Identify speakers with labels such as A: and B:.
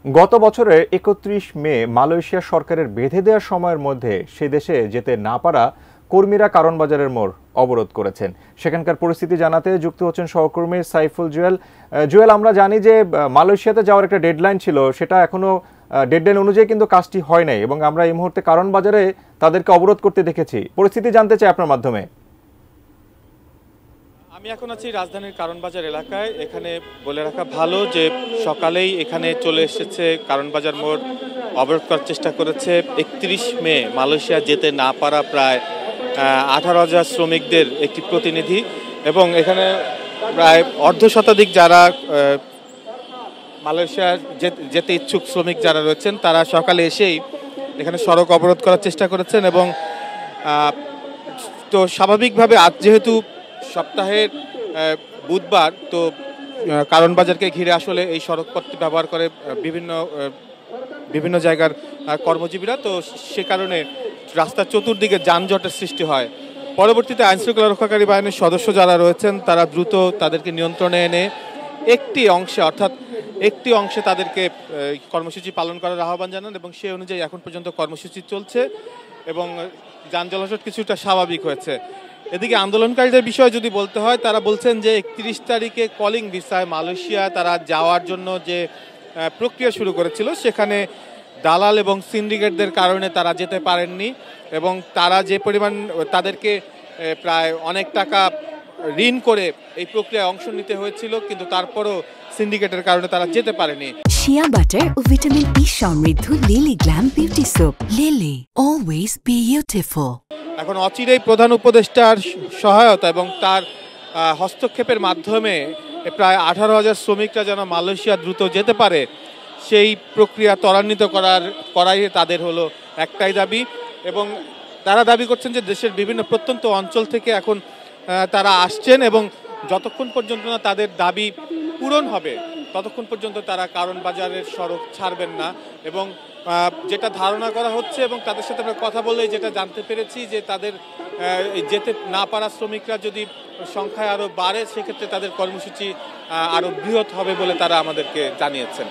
A: গত বছরের ৩১ মে মালয়েশিয়া সরকারের বেঁধে দেওয়া সময়ের মধ্যে সে দেশে যেতে না পারা কর্মীরা কারণ বাজারের মোড় অবরোধ করেছেন। সেখানকার পরিস্থিতি জানাতে যুক্ত হচ্ছেন সহকর্মী সাইফুল জুয়েল। জুয়েল, আমরা জানি যে মালয়েশিয়াতে যাওয়ার একটা ডেডলাইন ছিল, সেটা এখনো ডেডলাইন অনুযায়ী কিন্তু কাজটি হয় নাই এবং আমরা এই মুহূর্তে কারণ বাজারে তাদেরকে অবরোধ করতে দেখেছি। পরিস্থিতি জানতে চাই আপনার মাধ্যমে।
B: আমি এখন আছি রাজধানীর কারণবাজার এলাকায়। এখানে বলে রাখা ভালো যে সকালেই এখানে চলে এসেছে কারণবাজার মোড় অবরোধ করার চেষ্টা করেছে ৩১ মে মালয়েশিয়া যেতে না পারা প্রায় ১৮,০০০ শ্রমিকদের একটি প্রতিনিধি এবং এখানে প্রায় অর্ধশতাধিক যারা মালয়েশিয়া যেতে ইচ্ছুক শ্রমিক যারা রয়েছেন তারা সকালে এসেই এখানে সড়ক অবরোধ করার চেষ্টা করেছেন এবং তো স্বাভাবিকভাবে আজ যেহেতু সপ্তাহের বুধবার, তো কারণ বাজারকে ঘিরে আসলে এই সড়ক পথটি ব্যবহার করে বিভিন্ন জায়গার কর্মজীবীরা, তো সে কারণে রাস্তার চতুর্দিকে যানজটের সৃষ্টি হয়। পরবর্তীতে আইনশৃঙ্খলা রক্ষাকারী বাহিনীর সদস্য যারা রয়েছেন তারা দ্রুত তাদেরকে নিয়ন্ত্রণে এনে একটি অংশে তাদেরকে কর্মসূচি পালন করার আহ্বান জানান এবং সেই অনুযায়ী এখন পর্যন্ত কর্মসূচি চলছে এবং যান চলাচল কিছুটা স্বাভাবিক হয়েছে। এদিকে আন্দোলনকারীদের বিষয়ে যদি বলতে হয়, তারা বলছেন যে ৩১ তারিখে কলিং ভিসায় মালয়েশিয়া তারা যাওয়ার জন্য যে প্রক্রিয়া শুরু করেছিল সেখানে দালাল এবং সিন্ডিকেটদের কারণে তারা যেতে পারেননি এবং তারা যে পরিমাণ তাদেরকে প্রায় অনেক টাকা ঋণ করে এই প্রক্রিয়ায় অংশ নিতে হয়েছিল, কিন্তু তারপরও সিন্ডিকেটের কারণে তারা যেতে পারেনি।
C: শিয়া বাটার ও ভিটামিন ই সমৃদ্ধ lily glam beauty soap. Lily, always beautiful.
B: এখন অচিরেই প্রধান উপদেষ্টার সহায়তা এবং তার হস্তক্ষেপের মাধ্যমে প্রায় ১৮,০০০ শ্রমিকরা যেন মালয়েশিয়া দ্রুত যেতে পারে সেই প্রক্রিয়া ত্বরান্বিত করাই তাদের হলো একটাই দাবি এবং তারা দাবি করছেন যে দেশের বিভিন্ন প্রত্যন্ত অঞ্চল থেকে এখন তারা আসছেন এবং যতক্ষণ পর্যন্ত না তাদের দাবি পূরণ হবে ততক্ষণ পর্যন্ত তারা কারণ বাজারের সড়ক ছাড়বেন না এবং যেটা ধারণা করা হচ্ছে এবং তাদের সাথে আমরা কথা বলে যেটা জানতে পেরেছি যে তাদের যেতে না পারা শ্রমিকরা যদি সংখ্যায় আরও বাড়ে সেক্ষেত্রে তাদের কর্মসূচি আরও বৃহৎ হবে বলে তারা আমাদেরকে জানিয়েছেন।